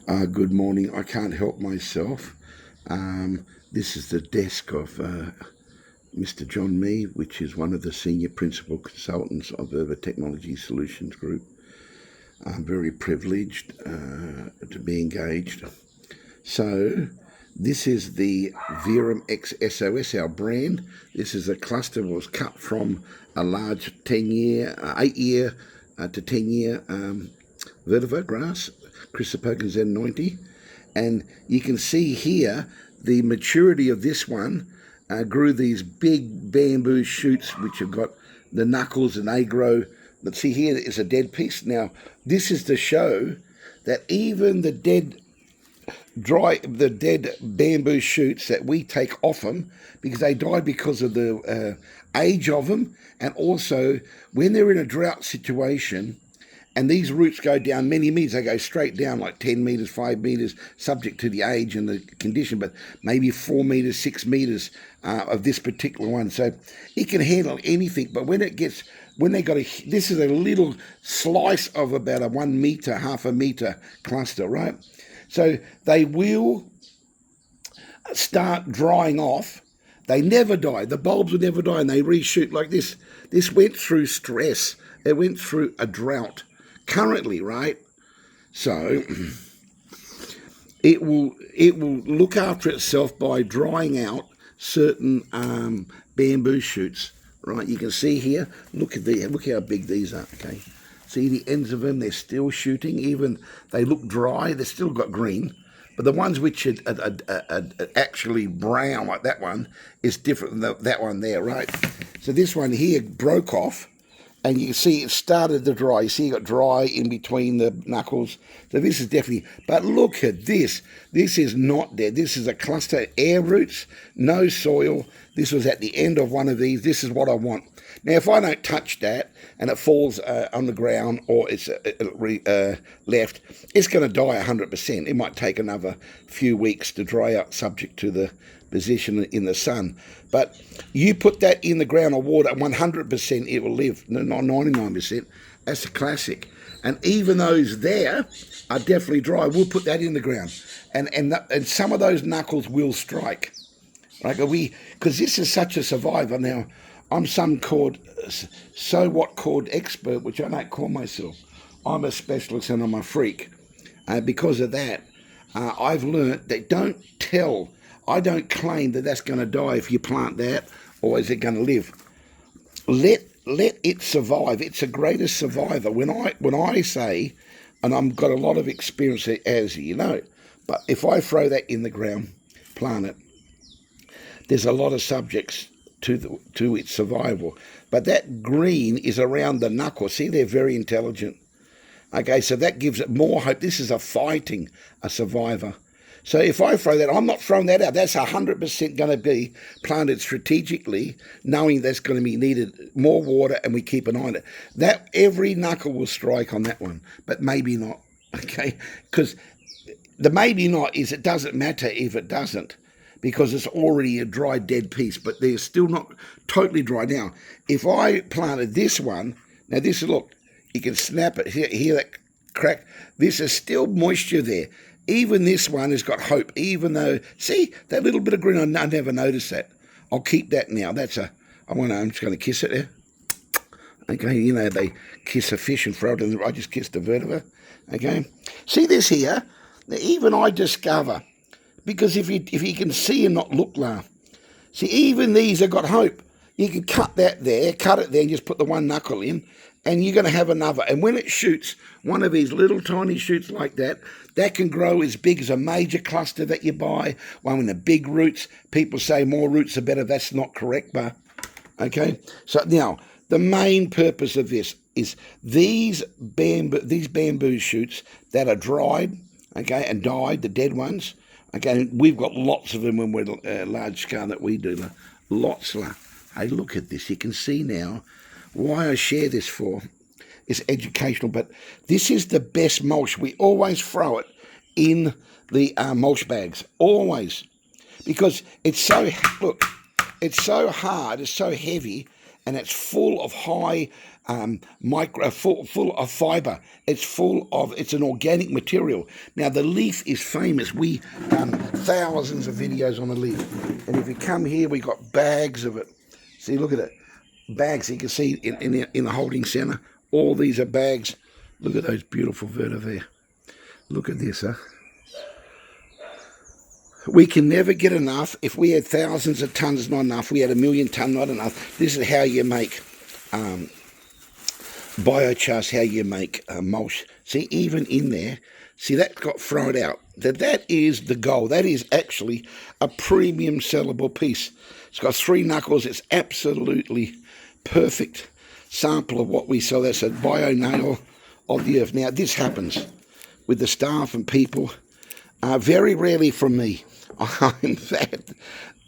Good morning. I can't help myself. This is the desk of Mr. John Mee, which is one of the senior principal consultants of the Technology Solutions Group. I'm very privileged to be engaged. So this is the VERUM X SOS, our brand. This is a cluster that was cut from a large 8-year to 10-year vetiver grass, Chrysopogon Z90. And you can see here the maturity of this one grew these big bamboo shoots which have got the knuckles, and they grow. But see, here is a dead piece. Now, this is to show that even the dead bamboo shoots that we take off them, because they died because of the age of them, and also when they're in a drought situation and these roots go down many meters, they go straight down like 10 meters, 5 meters, subject to the age and the condition, but maybe 4 meters, 6 meters of this particular one. So it can handle anything, but when they got this is a little slice of about a 1 meter, half a meter cluster, right? So they will start drying off. They never die. The bulbs will never die, and they reshoot like this. This went through stress. It went through a drought currently, right? So it will look after itself by drying out certain bamboo shoots, right? You can see here. Look how big these are. Okay, see the ends of them? They're still shooting. Even they look dry. They've still got green. But the ones which are actually brown, like that one, is different than that one there, right? So this one here broke off, and you can see it started to dry. You see it got dry in between the knuckles. So this is definitely, but look at this. This is not dead. This is a cluster, air roots, no soil. This was at the end of one of these. This is what I want. Now, if I don't touch that and it falls on the ground, or it's left, it's going to die 100%. It might take another few weeks to dry out, subject to the position in the sun. But you put that in the ground or water, 100% it will live, not 99%. That's a classic. And even those there are definitely dry. We'll put that in the ground. And some of those knuckles will strike. Like because this is such a survivor. Now, I'm called expert, which I don't call myself. I'm a specialist and I'm a freak. Because of that, I've learnt that I don't claim that that's going to die if you plant that, or is it going to live. Let it survive. It's the greatest survivor. When I say, and I've got a lot of experience, as you know, but if I throw that in the ground, plant it, there's a lot of subjects to its survival. But that green is around the knuckle. See, they're very intelligent. Okay, so that gives it more hope. This is a survivor. So if I throw that, I'm not throwing that out. That's 100% going to be planted strategically, knowing that's going to be needed more water, and we keep an eye on it. That every knuckle will strike on that one, but maybe not. Okay, because the maybe not is it doesn't matter if it doesn't, because it's already a dry, dead piece, but they're still not totally dry. Now, if I planted this one, now this is, look, you can snap it, hear that crack? This is still moisture there. Even this one has got hope, even though, see, that little bit of green, I never noticed that. I'll keep that now. I'm just going to kiss it there. Okay, you know, they kiss a fish and throw it in I just kissed the vetiver. Okay, see this here? Now, even I discover, because if you can see and not look now, see, even these have got hope. You can cut it there, and just put the one knuckle in, and you're going to have another. And when it shoots, one of these little tiny shoots like that, that can grow as big as a major cluster that you buy. One with the big roots. People say more roots are better. That's not correct, but okay. So now, the main purpose of this is these bamboo shoots that are dried, okay, and died, the dead ones. Okay, we've got lots of them when we're large scale that we do. Lots. Hey, look at this. You can see now why I share this for. It's educational, but this is the best mulch. We always throw it in the mulch bags, always, because it's so, look, it's so hard, it's so heavy, and it's full of high full of fiber. It's an organic material. Now the leaf is famous. We done thousands of videos on the leaf, and if you come here, we got bags of it. See, look at it, bags. You can see in the holding center. All these are bags. Look at those beautiful vetiver. Look at this, huh? We can never get enough. If we had thousands of tons, not enough. We had 1 million ton, not enough. This is how you make biochar, how you make mulch. See, even in there, see, that got thrown out. That is the goal. That is actually a premium sellable piece. It's got 3 knuckles. It's absolutely perfect sample of what we sell. That's a bio nail of the earth. Now, this happens with the staff and people. Very rarely from me. I'm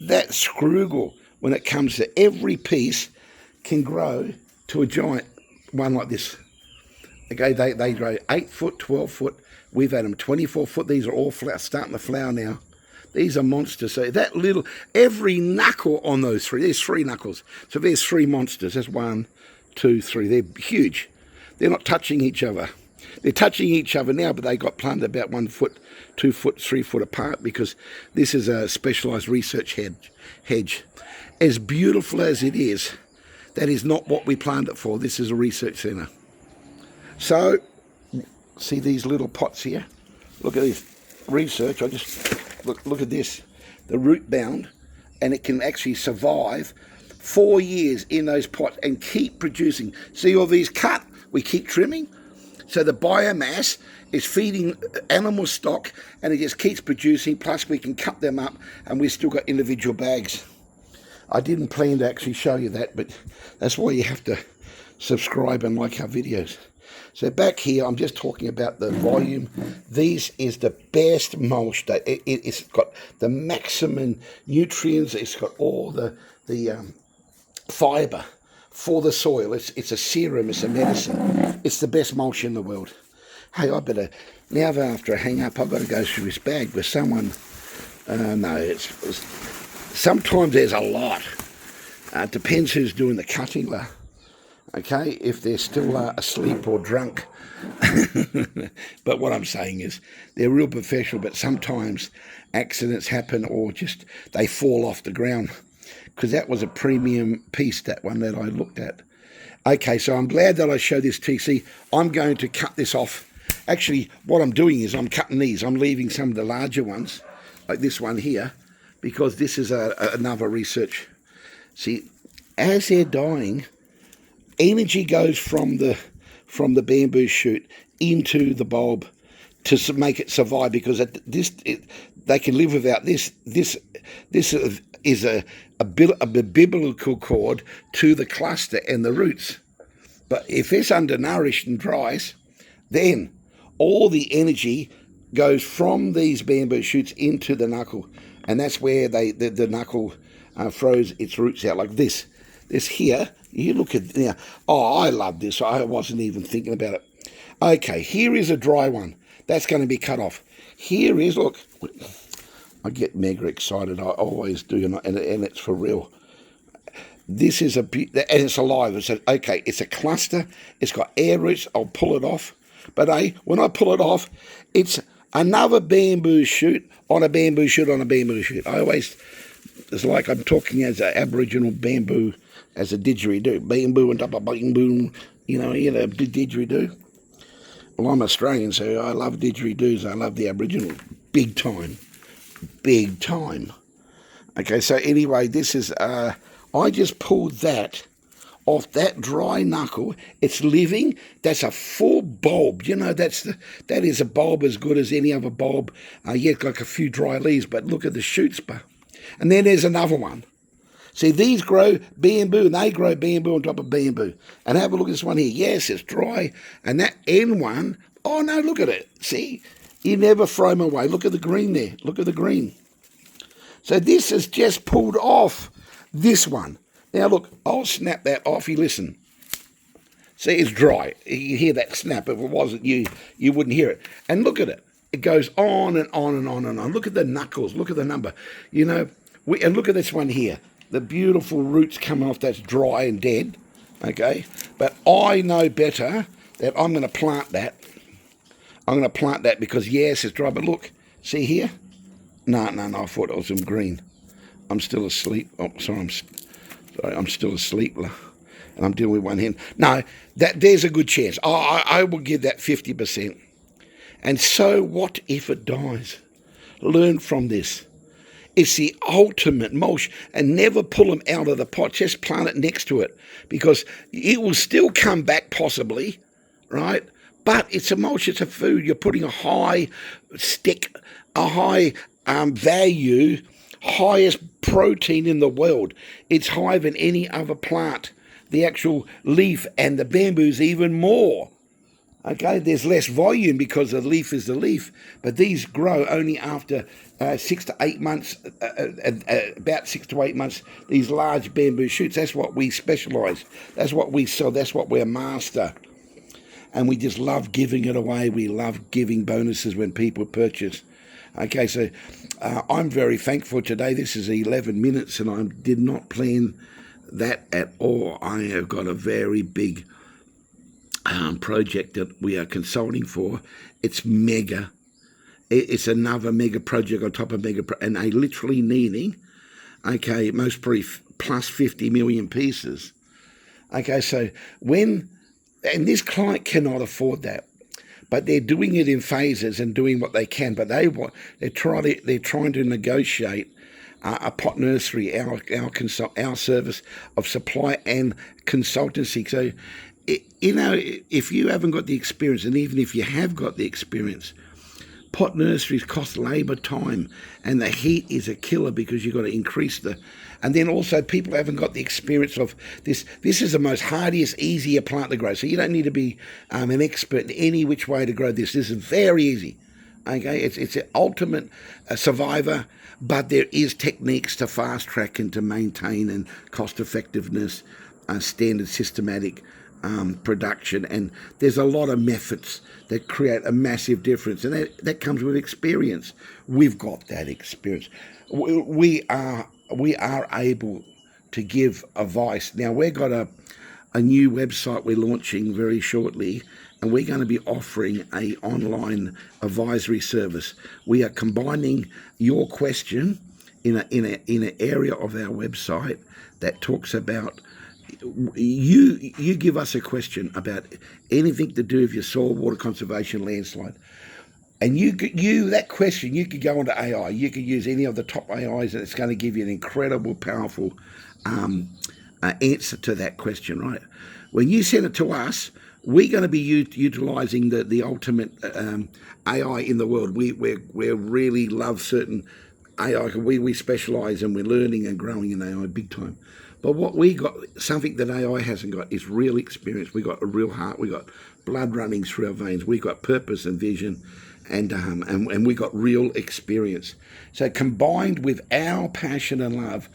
that screwball when it comes to every piece can grow to a giant one like this. Okay, they grow 8 foot, 12 foot. We've had them 24 foot. These are all starting to flower now. These are monsters. So that little, every knuckle on those 3, there's 3 knuckles. So there's 3 monsters. That's 1, 2, 3. They're huge. They're not touching each other. They're touching each other now, but they got planted about 1 foot, 2 foot, 3 foot apart because this is a specialised research hedge. As beautiful as it is, that is not what we planned it for. This is a research centre. So, see these little pots here? Look at this research. I just look at this. The root bound, and it can actually survive 4 years in those pots and keep producing. See all these cut? We keep trimming. So the biomass is feeding animal stock, and it just keeps producing, plus we can cut them up, and we've still got individual bags. I didn't plan to actually show you that, but that's why you have to subscribe and like our videos. So back here, I'm just talking about the volume. This is the best mulch. It's got the maximum nutrients. It's got all the fibre for the soil. It's a serum, it's a medicine. It's the best mulch in the world. Hey, I better, now after I hang up, I've got to go through this bag with someone. Sometimes there's a lot. It depends who's doing the cutting. Okay, if they're still asleep or drunk. But what I'm saying is they're real professional, but sometimes accidents happen or just they fall off the ground. Because that was a premium piece, that one that I looked at. Okay, so I'm glad that I showed this to you. See, I'm going to cut this off. Actually, what I'm doing is I'm cutting these. I'm leaving some of the larger ones, like this one here, because this is another research. See, as they're dying, energy goes from the bamboo shoot into the bulb to make it survive, because they can live without this. This is a biblical cord to the cluster and the roots. But if it's undernourished and dries, then all the energy goes from these bamboo shoots into the knuckle, and that's where the knuckle throws its roots out like this. This here, you look at now. Oh, I love this. I wasn't even thinking about it. Okay, here is a dry one. That's going to be cut off. Here is, look, I get mega excited. I always do, and it's for real. This is and it's alive. It's a cluster. It's got air roots. I'll pull it off. But when I pull it off, it's another bamboo shoot on a bamboo shoot on a bamboo shoot. It's like I'm talking as an Aboriginal bamboo, as a didgeridoo. Bamboo on top of bamboo, didgeridoo. Well, I'm Australian, so I love didgeridoos. I love the Aboriginal. Big time. Big time. Okay, so anyway, this is, I just pulled that off that dry knuckle. It's living. That's a full bulb. That is a bulb as good as any other bulb. Yet like a few dry leaves, but look at the shoots. And then there's another one. See, these grow bamboo, and they grow bamboo on top of bamboo. And have a look at this one here. Yes, it's dry. And that end one, oh no, look at it. See, you never throw them away. Look at the green there. Look at the green. So this is just pulled off this one. Now look, I'll snap that off. You listen. See, it's dry. You hear that snap. If it wasn't you wouldn't hear it. And look at it. It goes on and on and on and on. Look at the knuckles. Look at the number. And look at this one here. the beautiful roots coming off that's dry and dead, okay? But I know better that I'm going to plant that. I'm going to plant that because, yes, it's dry, but look, see here? No, I thought it was some green. I'm still asleep. Oh, sorry, I'm still asleep, and I'm dealing with one hand. No, there's a good chance. I will give that 50%. And so what if it dies? Learn from this. It's the ultimate mulch, and never pull them out of the pot. Just plant it next to it because it will still come back possibly, right? But it's a mulch, it's a food. You're putting a high value, highest protein in the world. It's higher than any other plant. The actual leaf and the bamboo's even more. Okay, there's less volume because the leaf is the leaf, but these grow only after 6 to 8 months, about 6 to 8 months, these large bamboo shoots. That's what we specialise. That's what we sell. That's what we're master. And we just love giving it away. We love giving bonuses when people purchase. Okay, so I'm very thankful today. This is 11 minutes, and I did not plan that at all. I have got a very big project that we are consulting for. It's mega. It's another mega project on top of mega, and they literally needing, okay, most probably plus 50 million pieces. Okay, so and this client cannot afford that, but they're doing it in phases and doing what they can. But they're trying to negotiate a pot nursery, our service of supply and consultancy. So, you know, if you haven't got the experience, and even if you have got the experience, pot nurseries cost labour, time, and the heat is a killer because you've got to increase and then also people haven't got the experience of this. This is the most hardiest, easier plant to grow. So you don't need to be an expert in any which way to grow this. This is very easy. Okay, it's an ultimate survivor, but there is techniques to fast track and to maintain and cost effectiveness, standard systematic production, and there's a lot of methods that create a massive difference, and that comes with experience. We've got that experience. We are able to give advice. Now we've got a new website we're launching very shortly, and we're going to be offering a online advisory service. We are combining your question in an area of our website that talks about you give us a question about anything to do with your soil, water conservation, landslide, and that question, you could go onto AI. You could use any of the top AIs, and it's going to give you an incredible, powerful answer to that question, right? When you send it to us, we're going to be utilising the ultimate AI in the world. We really love certain AI. We specialise, and we're learning and growing in AI big time. But what we got, something that AI hasn't got, is real experience. We got a real heart. We got blood running through our veins. We got purpose and vision, and we got real experience. So combined with our passion and love,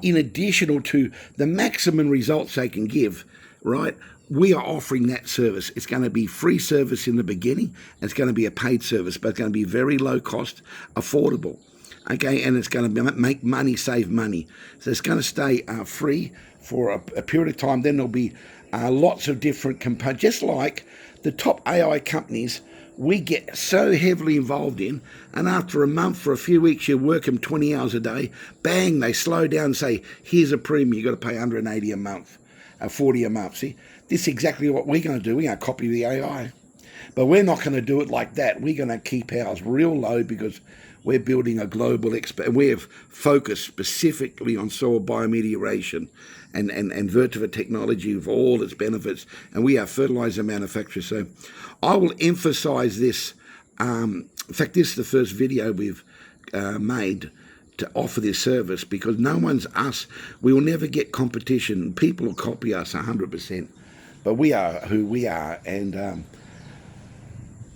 in addition to the maximum results they can give, right? We are offering that service. It's going to be free service in the beginning. It's going to be a paid service, but it's going to be very low cost, affordable. Okay, and it's going to make money, save money. So it's going to stay free for a period of time. Then there'll be lots of different components. Just like the top AI companies, we get so heavily involved in, and after a month, for a few weeks, you work them 20 hours a day, bang, they slow down and say, here's a premium, you've got to pay 180 a month, 40 a month. See, this is exactly what we're going to do. We're going to copy the AI. But we're not going to do it like that. We're going to keep ours real low because we're building a global we have focused specifically on soil biometeoration and Vetiver technology with all its benefits, and we are fertilizer manufacturers. So I will emphasize this. In fact, this is the first video we've made to offer this service, because no one's us. We will never get competition. People will copy us 100%, but we are who we are,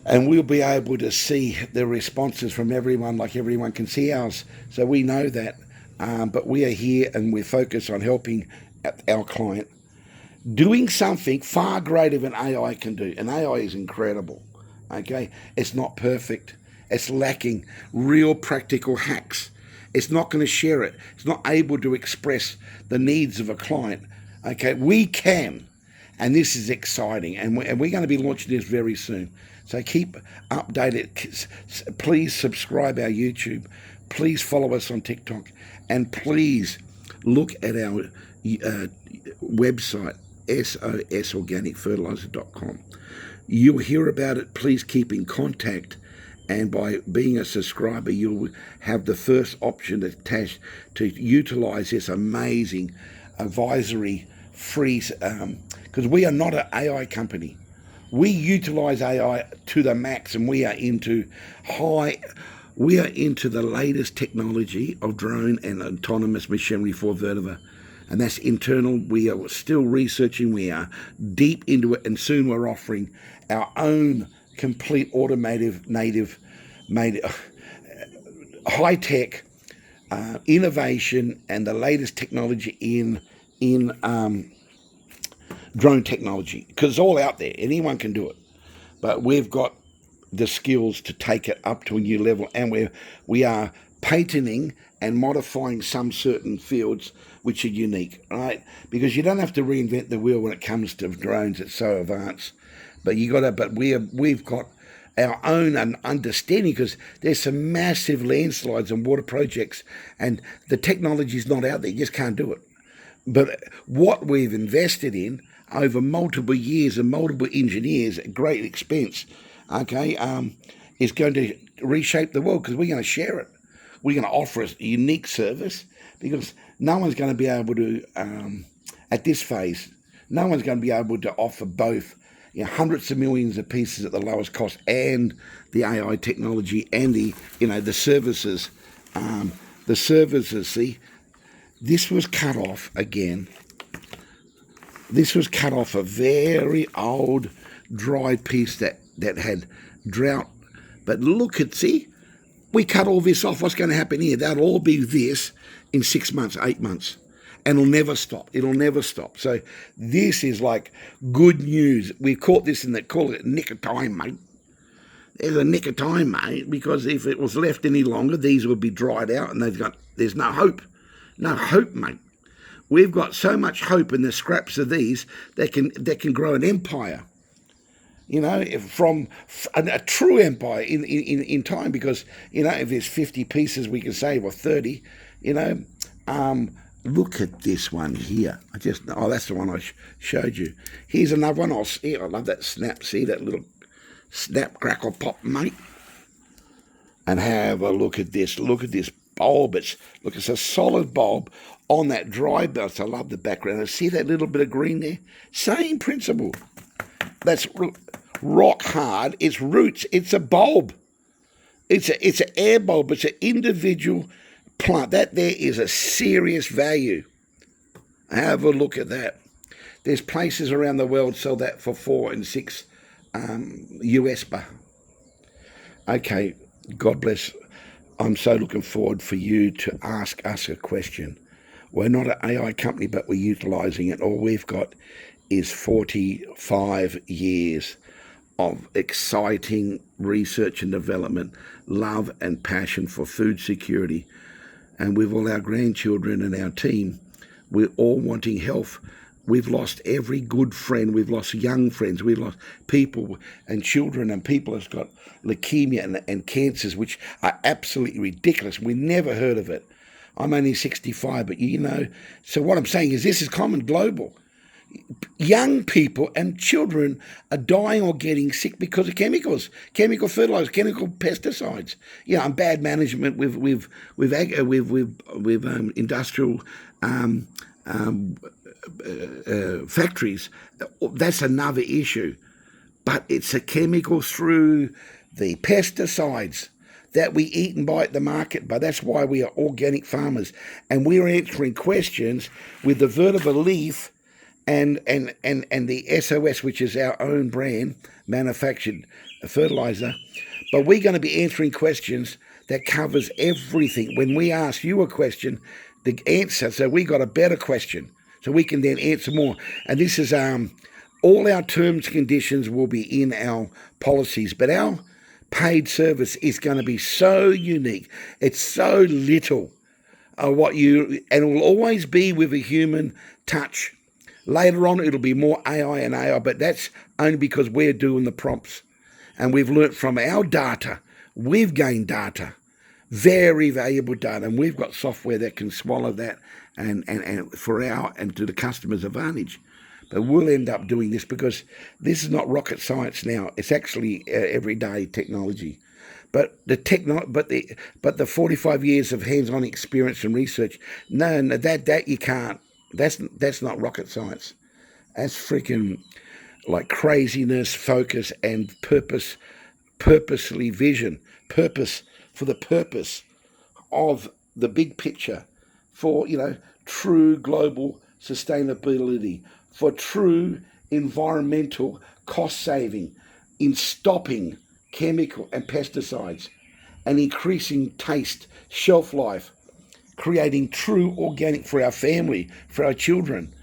and we'll be able to see the responses from everyone, like everyone can see ours. So we know that, but we are here and we're focused on helping our client doing something far greater than AI can do. And AI is incredible, okay? It's not perfect. It's lacking real practical hacks. It's not going to share it. It's not able to express the needs of a client. Okay, we can. And this is exciting. And we're going to be launching this very soon. So keep updated. Please subscribe our YouTube. Please follow us on TikTok. And please look at our website, sosorganicfertilizer.com. You'll hear about it. Please keep in contact. And by being a subscriber, you'll have the first option attached to utilize this amazing advisory free, because we are not an AI company. We utilize AI to the max, and we are into the latest technology of drone and autonomous machinery for Vetiver. And that's internal. We are still researching. We are deep into it, and soon we're offering our own complete automated high-tech innovation and the latest technology in drone technology, because it's all out there. Anyone can do it, but we've got the skills to take it up to a new level, and we are patenting and modifying some certain fields which are unique, right? Because you don't have to reinvent the wheel when it comes to drones. It's so advanced, but we've got our own understanding, because there's some massive landslides and water projects, and the technology is not out there. You just can't do it. But what we've invested in over multiple years and multiple engineers at great expense, okay, is going to reshape the world, because we're going to share it. We're going to offer a unique service, because no one's going to be able to, at this phase, no one's going to be able to offer both, hundreds of millions of pieces at the lowest cost, and the AI technology, and the services. The services, see, this was cut off again. This was cut off a very old, dry piece that had drought. But look at, see, we cut all this off. What's going to happen here? That'll all be this in 6 months, 8 months. And it'll never stop. It'll never stop. So this is like good news. We caught this call it nick of time, mate. There's a nick of time, mate, because if it was left any longer, these would be dried out, and there's no hope. No hope, mate. We've got so much hope in the scraps of these that can grow an empire. From a true empire in time, because if there's 50 pieces we can save, or 30, look at this one here. That's the one I showed you. Here's another one. I love that snap. See that little snap, crackle, pop, mate. And have a look at this. Look at this bulb. It's a solid bulb on that dry belt. I love the background. And see that little bit of green there? Same principle. That's rock hard. It's roots. It's a bulb. It's an air bulb. It's an individual plant. That there is a serious value. Have a look at that. There's places around the world sell that for $4 and $6 US bar. Okay, God bless. I'm so looking forward for you to ask us a question. We're not an AI company, but we're utilising it. All we've got is 45 years of exciting research and development, love and passion for food security. And with all our grandchildren and our team, we're all wanting health. We've lost every good friend. We've lost young friends. We've lost people and children and people that's got leukemia and cancers, which are absolutely ridiculous. We never heard of it. I'm only 65, but so what I'm saying is this is common, global. Young people and children are dying or getting sick because of chemicals, chemical fertilizers, chemical pesticides. And bad management with industrial factories. That's another issue. But it's the chemicals through the pesticides that we eat and buy at the market. But that's why we are organic farmers, and we're answering questions with the Vetiver leaf and the SOS, which is our own brand manufactured fertilizer. But we're going to be answering questions that covers everything. When we ask you a question, the answer, so we got a better question, so we can then answer more. And this is all our terms and conditions will be in our policies, but our paid service is going to be so unique. It's so little. and it will always be with a human touch. Later on, it'll be more AI and AI, but that's only because we're doing the prompts. And we've learnt from our data. We've gained data, very valuable data, and we've got software that can swallow that and for our and to the customer's advantage. But we'll end up doing this because this is not rocket science now. It's actually everyday technology. But the 45 years of hands-on experience and research, no, that you can't. That's not rocket science. That's freaking like craziness, focus, and purposely vision. Purpose for the purpose of the big picture, for true global sustainability, for true environmental cost saving, in stopping chemical and pesticides, and increasing taste, shelf life, creating true organic for our family, for our children.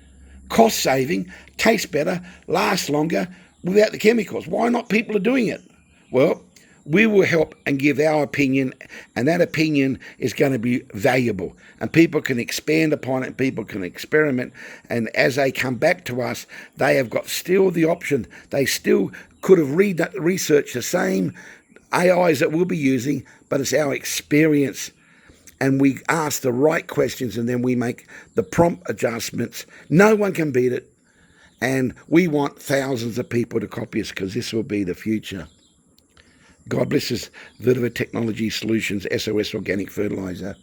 Cost saving, taste better, last longer without the chemicals. Why not people are doing it? Well, we will help and give our opinion, and that opinion is going to be valuable. And people can expand upon it, people can experiment, and as they come back to us, they have got still the option. They still could have researched the same AIs that we'll be using, but it's our experience. And we ask the right questions, and then we make the prompt adjustments. No one can beat it. And we want thousands of people to copy us, because this will be the future. God bless us, Vetiver Technology Solutions SOS Organic Fertilizer,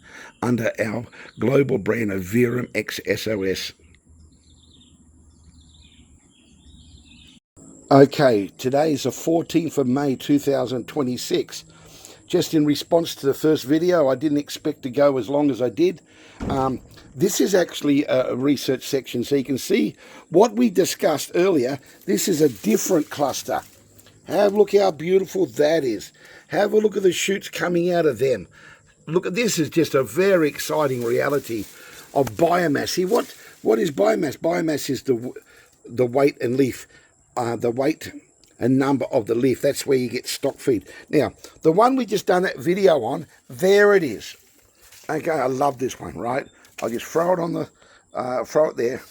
under our global brand of VERUM X SOS. Okay, today is the 14th of May 2026. Just in response to the first video, I didn't expect to go as long as I did. This is actually a research section, so you can see what we discussed earlier. This is a different cluster. Have a look how beautiful that is. Have a look at the shoots coming out of them. Look at this, is just a very exciting reality of biomass. See, what is biomass? Biomass is the weight and leaf, the weight and number of the leaf. That's where you get stock feed. Now, the one we just done that video on, there it is. Okay, I love this one, right? I'll just throw it on the, throw it there.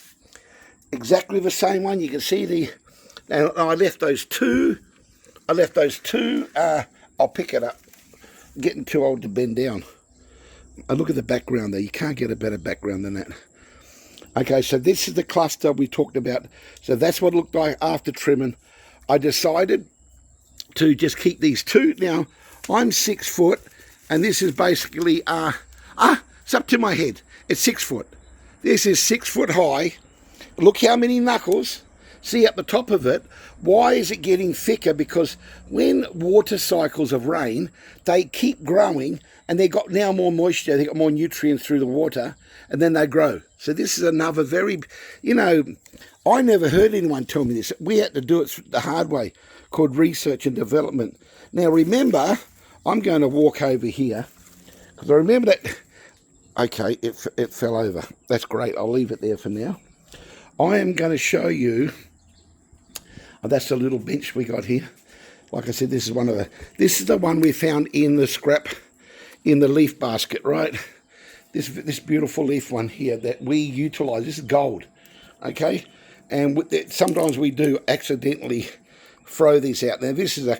Exactly the same one. You can see the, now I left those two. I'll pick it up. I'm getting too old to bend down. And look at the background there. You can't get a better background than that. Okay, so this is the cluster we talked about. So that's what it looked like after trimming. I decided to just keep these two. Now, I'm 6 foot, and this is basically, it's up to my head. It's 6 foot. This is 6 foot high. Look how many knuckles. See at the top of it, why is it getting thicker? Because when water cycles of rain, they keep growing, and they've got now more moisture, they've got more nutrients through the water, and then they grow. So this is another very, I never heard anyone tell me this. We had to do it the hard way, called research and development. Now remember, I'm going to walk over here, because I remember that, okay, it fell over. That's great, I'll leave it there for now. I am going to show you, that's the little bench we got here. Like I said, this is the one we found in the scrap, in the leaf basket, right? This beautiful leaf one here that we utilize. This is gold, okay? And sometimes we do accidentally throw these out. Now this is a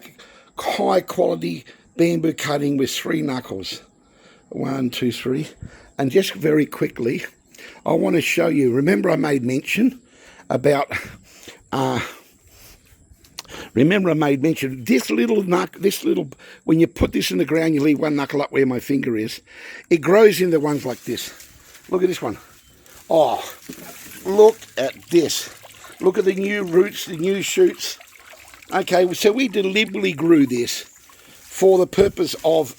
high quality bamboo cutting with 3 knuckles. 1, 2, 3. And just very quickly, I want to show you, remember I made mention about, this little, when you put this in the ground, you leave one knuckle up where my finger is. It grows into ones like this. Look at this one. Oh, look at this. Look at the new roots, the new shoots. Okay, so we deliberately grew this for the purpose of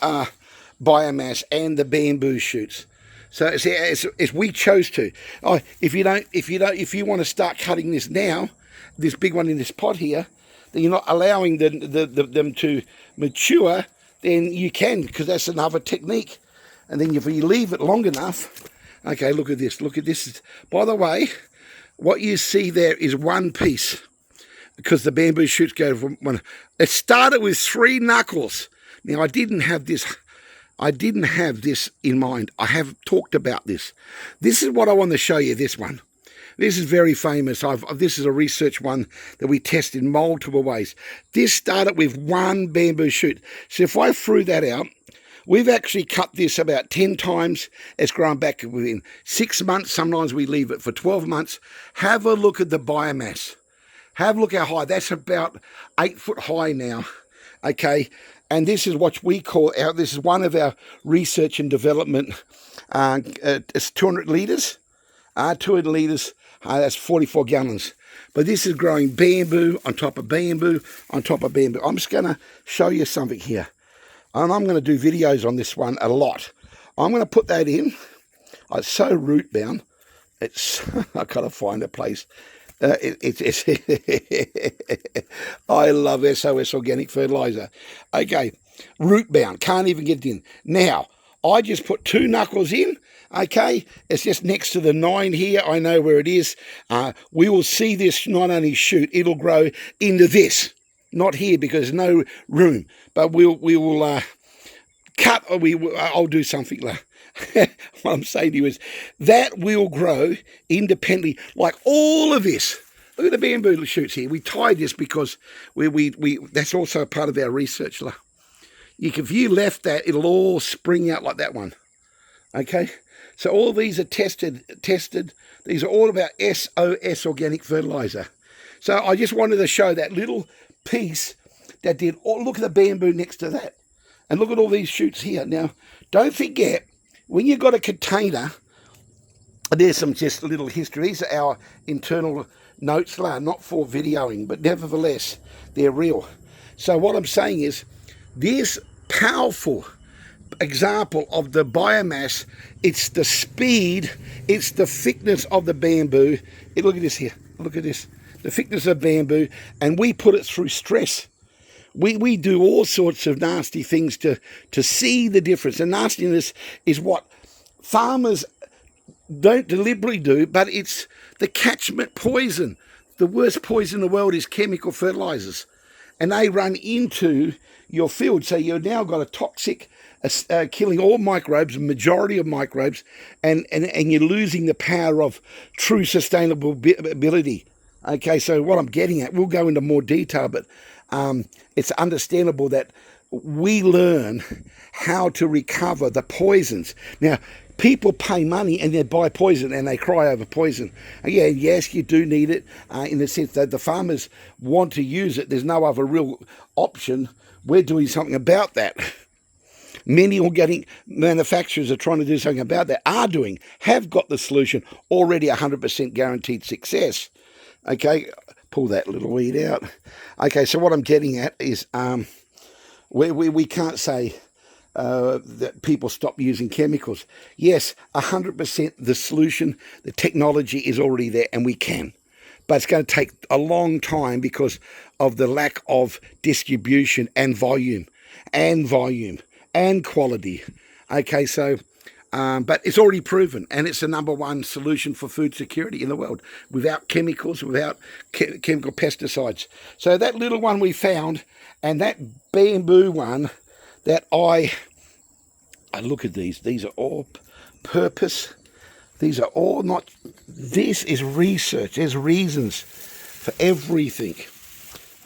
biomass and the bamboo shoots. So it's we chose to. Oh, if you want to start cutting this now, this big one in this pot here, then you're not allowing them to mature, then you can, because that's another technique. And then if you leave it long enough, okay, look at this. Look at this. By the way, what you see there is one piece, because the bamboo shoots go from one. It started with 3 knuckles. Now I didn't have this. I didn't have this in mind. I have talked about this. This is what I want to show you, this one. This is very famous. This is a research one that we tested multiple ways. This started with one bamboo shoot. So if I threw that out, we've actually cut this about 10 times. It's grown back within 6 months. Sometimes we leave it for 12 months. Have a look at the biomass. Have a look how high. That's about 8 foot high now. Okay. And this is what we call this is one of our research and development. It's 200 litres. 200 litres, that's 44 gallons. But this is growing bamboo on top of bamboo on top of bamboo. I'm just going to show you something here. And I'm going to do videos on this one a lot. I'm going to put that in. It's so root bound. It's I've got to find a place. It's I love SOS organic fertilizer. Okay, root bound, can't even get it in. Now, I just put 2 knuckles in. Okay, it's just next to the 9 here. I know where it is. We will see this not only shoot, it'll grow into this. Not here because there's no room. But we will cut, or I'll do something like what I'm saying to you is that will grow independently, like all of this. Look at the bamboo shoots here. We tied this because we that's also a part of our research. If you left that, it'll all spring out like that one. Okay, so all these are tested. These are all about SOS organic fertilizer. So I just wanted to show that little piece that did. Oh, look at the bamboo next to that, and look at all these shoots here. Now, don't forget, when you've got a container, there's some just little history. These are our internal notes, not for videoing, but nevertheless, they're real. So what I'm saying is, this powerful example of the biomass, it's the speed, it's the thickness of the bamboo. Look at this here. Look at this. The thickness of bamboo, and we put it through stress. We do all sorts of nasty things to see the difference. And nastiness is what farmers don't deliberately do, but it's the catchment poison. The worst poison in the world is chemical fertilizers. And they run into your field. So you've now got a toxic, killing all microbes, majority of microbes, and you're losing the power of true sustainable ability. Okay, so what I'm getting at, we'll go into more detail, but it's understandable that we learn how to recover the poisons. Now, people pay money and they buy poison and they cry over poison. Yeah, yes, you do need it in the sense that the farmers want to use it. There's no other real option. We're doing something about that. Many organic manufacturers are trying to do something about that, have got the solution, already 100% guaranteed success. Okay, pull that little weed out. Okay, so what I'm getting at is we can't say that people stop using chemicals. Yes, 100% the solution, the technology is already there and we can. But it's going to take a long time because of the lack of distribution and volume and quality. Okay, so, but it's already proven, and it's the #1 solution for food security in the world, without chemicals, without chemical pesticides. So that little one we found, and that bamboo one that I look at these are all purpose. These are all not, this is research. There's reasons for everything.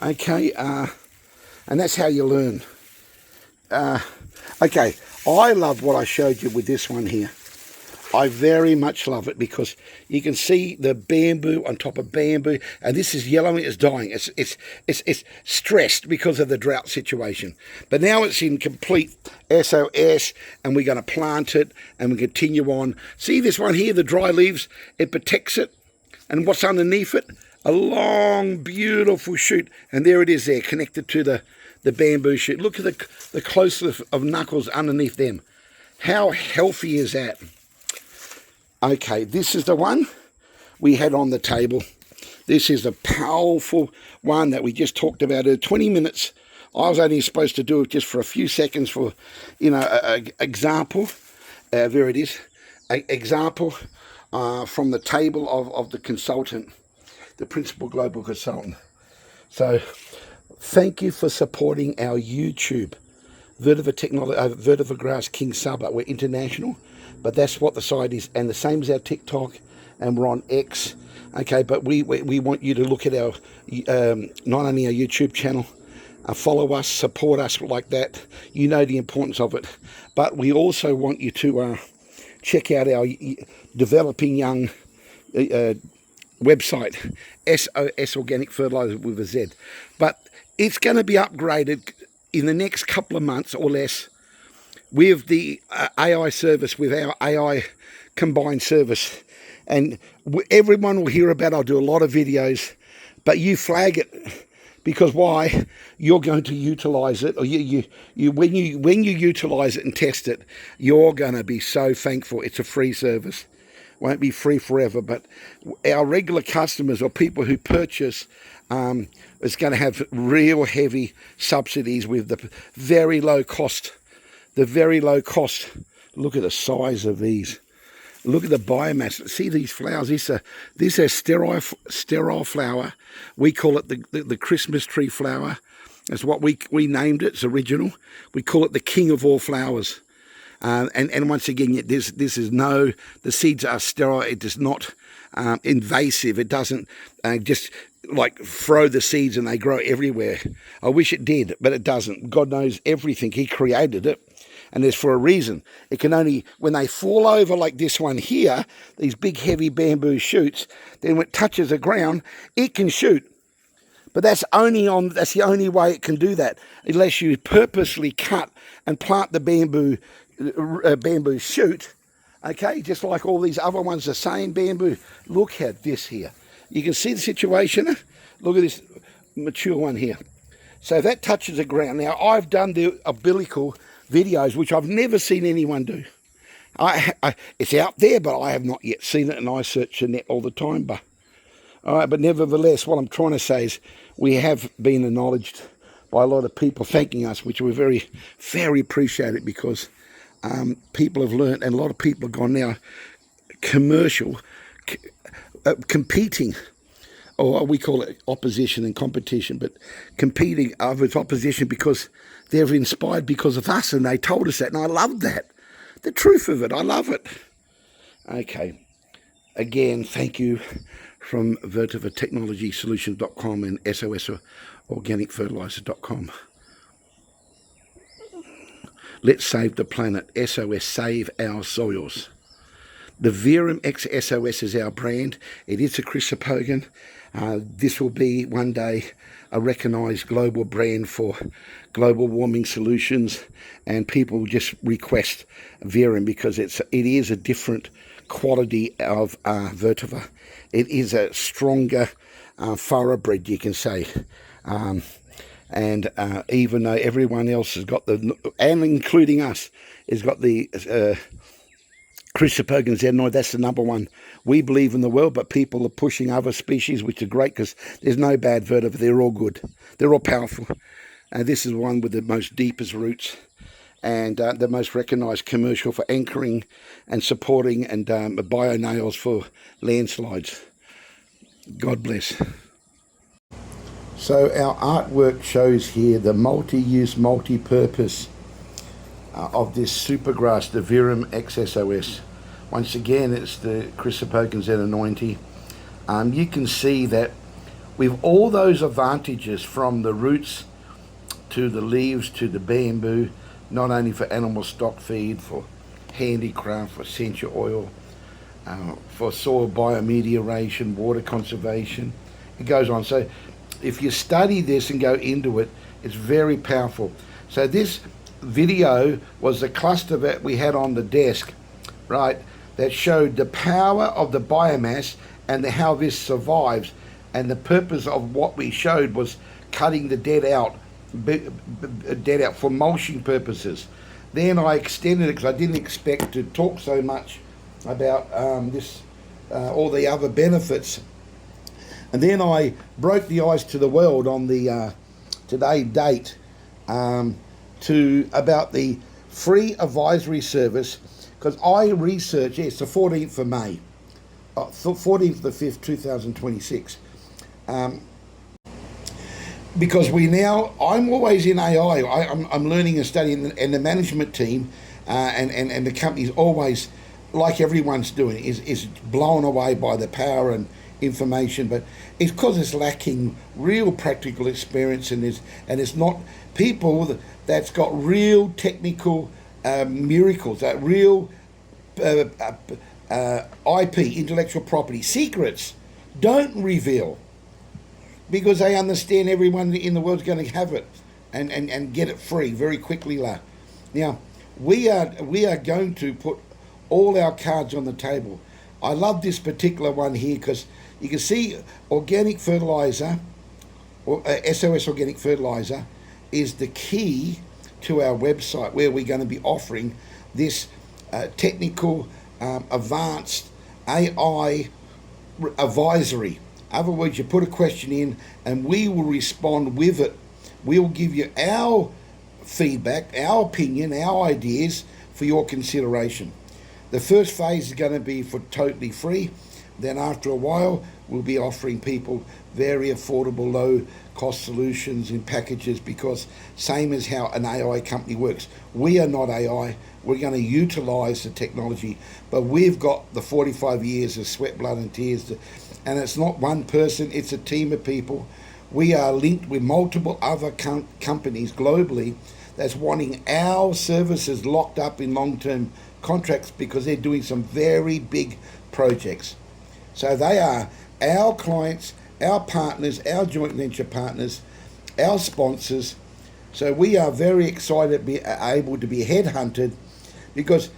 Okay, and that's how you learn. Okay, I love what I showed you with this one here. I very much love it because you can see the bamboo on top of bamboo, and this is yellowing, it's dying. It's stressed because of the drought situation. But now it's in complete SOS, and we're going to plant it, and we continue on. See this one here, the dry leaves, it protects it. And what's underneath it? A long, beautiful shoot, and there it is there, connected to the bamboo shoot. Look at the close-up of knuckles underneath them. How healthy is that? Okay, this is the one we had on the table. This is a powerful one that we just talked about. 20 minutes. I was only supposed to do it just for a few seconds for, an example. There it is. An example from the table of the consultant, the principal global consultant. So thank you for supporting our YouTube. Vetiver Technology, Vetiver Grass King SABAH. We're international, but that's what the site is, and the same as our TikTok, and we're on X. Okay, but we want you to look at our not only our YouTube channel, follow us, support us like that. You know the importance of it, but we also want you to check out our developing young website, SOS Organic Fertilizer with a Z. But it's going to be upgraded in the next couple of months or less with the AI service, with our AI combined service. And everyone will hear about it. I'll do a lot of videos, but you flag it, because why? You're going to utilize it, or when you utilize it and test it, you're going to be so thankful. It's a free service. Won't be free forever, but our regular customers or people who purchase is going to have real heavy subsidies with the very low cost. The very low cost. Look at the size of these. Look at the biomass. See these flowers? This is a sterile flower. We call it the Christmas tree flower. That's what we named it. It's original. We call it the king of all flowers. And once again, this is the seeds are sterile. It is not invasive. It doesn't just like throw the seeds and they grow everywhere. I wish it did, but it doesn't. God knows everything. He created it. And there's for a reason. It can only, when they fall over like this one here, these big heavy bamboo shoots, then when it touches the ground, it can shoot. But that's the only way it can do that, unless you purposely cut and plant the bamboo shoot. Okay, just like all these other ones, the same bamboo. Look at this here. You can see the situation. Look at this mature one here. So that touches the ground. Now, I've done the umbilical videos, which I've never seen anyone do. It's out there, but I have not yet seen it, and I search the net all the time. But all right, but nevertheless, what I'm trying to say is we have been acknowledged by a lot of people thanking us, which we're very, very appreciated, because people have learned, and a lot of people have gone now commercial, competing, or we call it opposition and competition, but competing with opposition because they're inspired because of us, and they told us that, and I love that. The truth of it, I love it. Okay, again, thank you from VetiverTechnologySolutions.com and SOSOrganicFertilizer.com. Let's save the planet. SOS, save our soils. The VERUM X SOS is our brand. It is a chrysopogon. This will be one day a recognised global brand for global warming solutions, and people just request VERUM because it is a different quality of vetiver. It is a stronger thoroughbred, you can say. And even though everyone else has got and including us, has got the chrysopogon xenoi, that's the number one we believe in the world, but people are pushing other species, which are great because there's no bad vetiver. They're all good. They're all powerful. And this is one with the most deepest roots and the most recognised commercial for anchoring and supporting, and bio nails for landslides. God bless. So our artwork shows here the multi-use, multi-purpose of this supergrass, the VERUM X SOS. Once again, it's the chrysopogon xenoi. You can see that with all those advantages, from the roots to the leaves to the bamboo, not only for animal stock feed, for handicraft, for essential oil, for soil biometeoration, water conservation, it goes on. So if you study this and go into it, it's very powerful. So this video was the cluster that we had on the desk, right, that showed the power of the biomass and how this survives. And the purpose of what we showed was cutting the dead out for mulching purposes. Then I extended it because I didn't expect to talk so much about all the other benefits. And then I broke the ice to the world on the today date to about the free advisory service, because I researched, it's the 14th of May, 14th of the 5th, 2026. because I'm always in AI. I'm learning and studying, and the management team and the company's always, like everyone's doing, is blown away by the power and information, but it's because it's lacking real practical experience, and it's not people that's got real technical miracles, that real IP, intellectual property secrets, don't reveal, because they understand everyone in the world's going to have it and get it free very quickly. Now, we are going to put all our cards on the table. I love this particular one here because you can see organic fertilizer, or SOS organic fertilizer, is the key to our website, where we're going to be offering this technical, advanced AI advisory. In other words, you put a question in and we will respond with it. We'll give you our feedback, our opinion, our ideas for your consideration. The first phase is going to be for totally free. Then after a while, we'll be offering people very affordable, low-cost solutions in packages, because same as how an AI company works. We are not AI. We're going to utilize the technology, but we've got the 45 years of sweat, blood and tears, and it's not one person, it's a team of people. We are linked with multiple other companies globally that's wanting our services locked up in long-term contracts because they're doing some very big projects. So they are our clients, our partners, our joint venture partners, our sponsors. So we are very excited to be able to be headhunted, because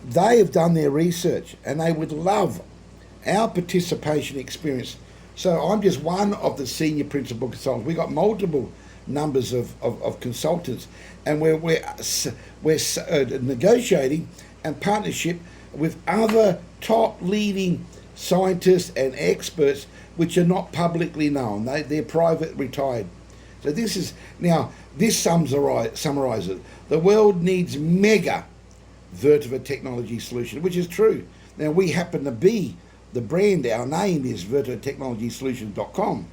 they have done their research and they would love our participation experience. So I'm just one of the senior principal consultants. We've got multiple numbers of consultants, and we're negotiating and partnership with other top leading scientists and experts which are not publicly known. They're private, retired. So this summarizes. The world needs mega Vetiver technology solution, which is true. Now, we happen to be the brand, our name is VetiverTechnologySolutions.com,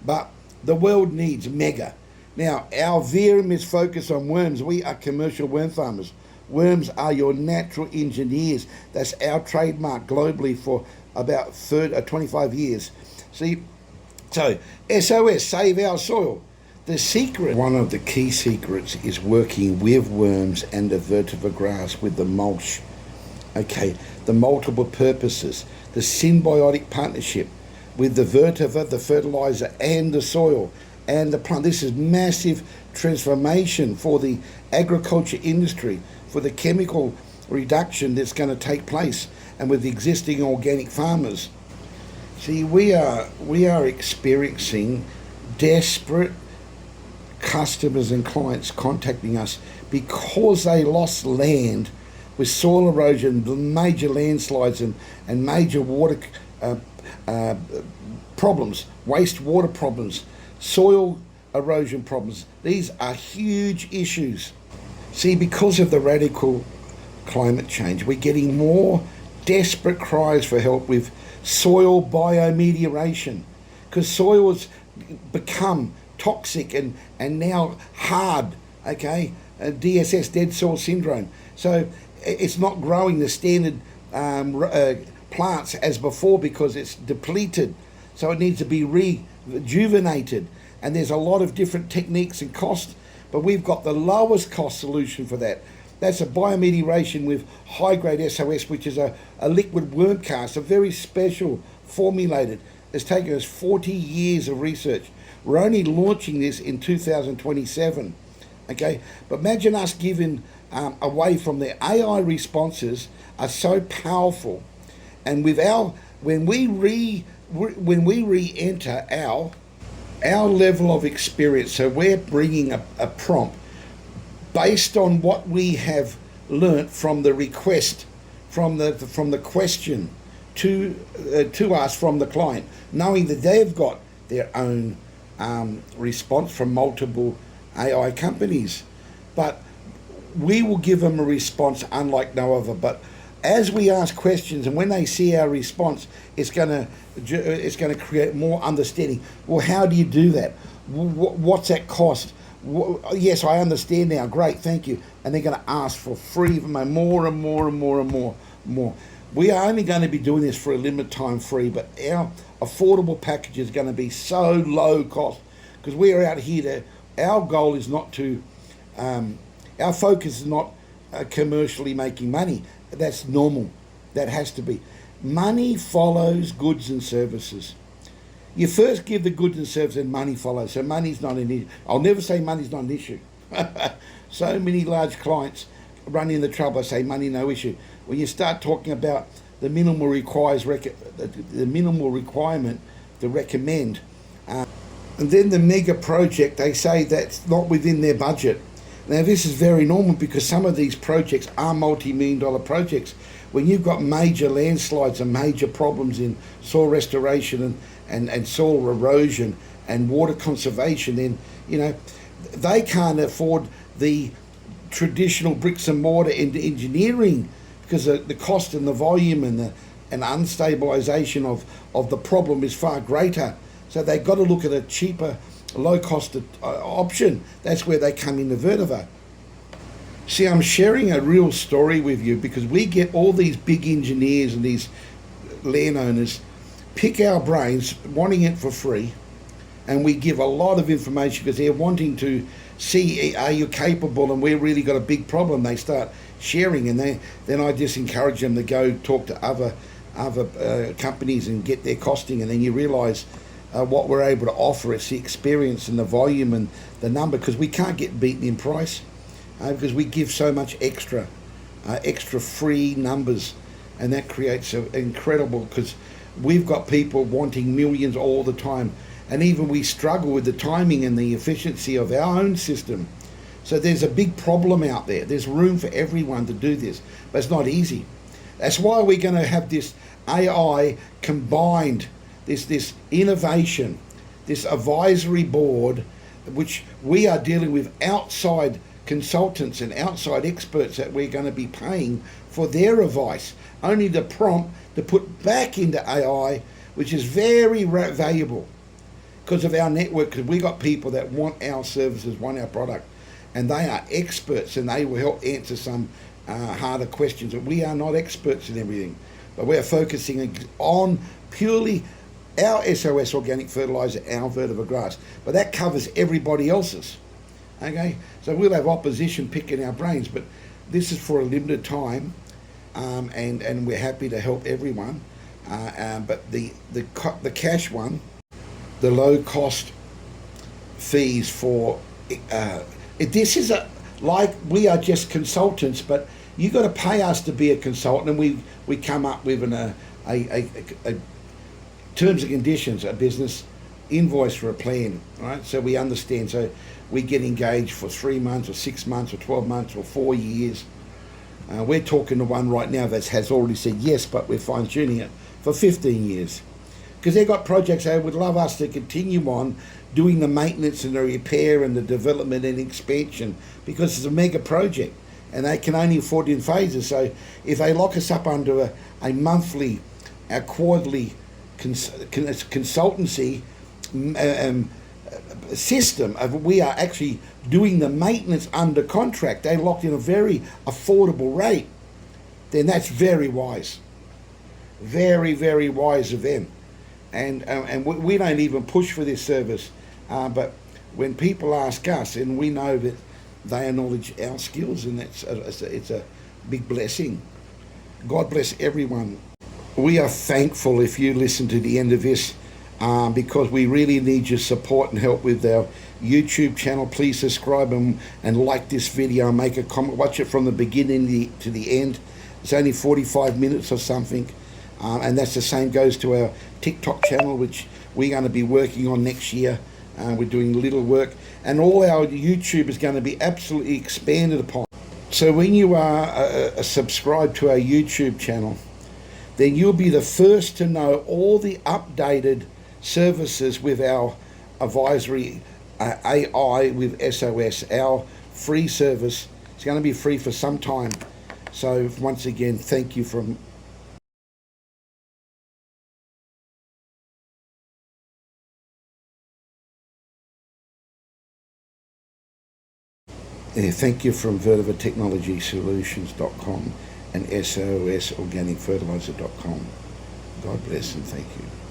but the world needs mega. Now, our VERUM is focused on worms. We are commercial worm farmers. Worms are your natural engineers. That's our trademark globally for about 25 years. See, so SOS, save our soil. The secret, one of the key secrets, is working with worms and the vetiver grass with the mulch. Okay, the multiple purposes, the symbiotic partnership with the vetiver, the fertilizer, and the soil and the plant. This is massive transformation for the agriculture industry, for the chemical reduction that's going to take place, and with the existing organic farmers. See, we are experiencing desperate customers and clients contacting us because they lost land with soil erosion, major landslides and major water problems, wastewater problems, soil erosion problems. These are huge issues. See, because of the radical climate change, we're getting more desperate cries for help with soil biomediation, because soils become toxic and now hard, okay? DSS, dead soil syndrome. So it's not growing the standard plants as before because it's depleted. So it needs to be rejuvenated. And there's a lot of different techniques and costs, but we've got the lowest cost solution for that. That's a biomediation with high-grade SOS, which is a liquid worm cast, a very special formulated. It's taken us 40 years of research. We're only launching this in 2027, okay? But imagine us giving away from the AI responses are so powerful, and with when we re-enter our level of experience, so we're bringing a prompt based on what we have learnt from the request, from the question to us from the client, knowing that they've got their own response from multiple AI companies, but we will give them a response unlike no other. But as we ask questions and when they see our response, it's going to create more understanding. Well, how do you do that? What's that cost? Yes, I understand now. Great, thank you. And they're going to ask for free, more and more and more and more. We are only going to be doing this for a limited time free, but our affordable package is going to be so low cost because we are out here to, our goal is not to, our focus is not commercially making money. That's normal. That has to be. Money follows goods and services. You first give the goods and services and money follows. So money's not an issue. I'll never say money's not an issue. So many large clients run into trouble. I say money no issue. When you start talking about the minimal the minimal requirement to recommend, and then the mega project, they say that's not within their budget. Now this is very normal because some of these projects are multi-million dollar projects. When you've got major landslides and major problems in soil restoration and soil erosion and water conservation, then they can't afford the traditional bricks and mortar into engineering because the cost and the volume and the unstabilization of the problem is far greater. So they've got to look at a cheaper, low-cost option. That's where they come into Vetiver. See, I'm sharing a real story with you because we get all these big engineers and these landowners pick our brains, wanting it for free, and we give a lot of information because they're wanting to see, are you capable, and we've really got a big problem. They start sharing, and then I just encourage them to go talk to other companies and get their costing, and then you realise what we're able to offer. It's the experience and the volume and the number, because we can't get beaten in price because we give so much extra free numbers, and that creates an incredible, because we've got people wanting millions all the time, and even we struggle with the timing and the efficiency of our own system. So there's a big problem out there. There's room for everyone to do this, but it's not easy. That's why we're going to have this AI combined, this innovation, this advisory board, which we are dealing with outside consultants and outside experts that we're going to be paying for their advice, only the prompt to put back into AI, which is very valuable because of our network, because we got people that want our services, want our product, and they are experts, and they will help answer some harder questions. But we are not experts in everything, but we are focusing on purely our SOS organic fertilizer, our Vetiver grass, but that covers everybody else's. Okay, so we'll have opposition picking our brains, but this is for a limited time, and we're happy to help everyone. But the cash one, the low cost fees for this is like we are just consultants, but you got to pay us to be a consultant, and we come up with a terms and conditions, a business invoice for a plan, right? So we understand. So we get engaged for 3 months or 6 months or 12 months or 4 years. We're talking to one right now that has already said yes, but we're fine-tuning it for 15 years. Because they've got projects they would love us to continue on doing the maintenance and the repair and the development and expansion, because it's a mega project and they can only afford it in phases. So if they lock us up under a monthly, a quarterly consultancy system of we are actually doing the maintenance under contract, they locked in a very affordable rate, then that's very wise. Very, very wise of them. And we don't even push for this service, but when people ask us, and we know that they acknowledge our skills, and it's a big blessing. God bless everyone. We are thankful if you listen to the end of this, because we really need your support and help with our YouTube channel. Please subscribe and like this video, make a comment, watch it from the beginning to the end. It's only 45 minutes or something. And that's the same goes to our TikTok channel, which we're going to be working on next year. We're doing little work, and all our YouTube is going to be absolutely expanded upon. So when you are subscribed to our YouTube channel, then you'll be the first to know all the updated services with our advisory AI with SOS, our free service. It's going to be free for some time. So once again, thank you from thank you from VetiverTechnologySolutions.com and SOSOrganicFertilizer.com. God bless and thank you.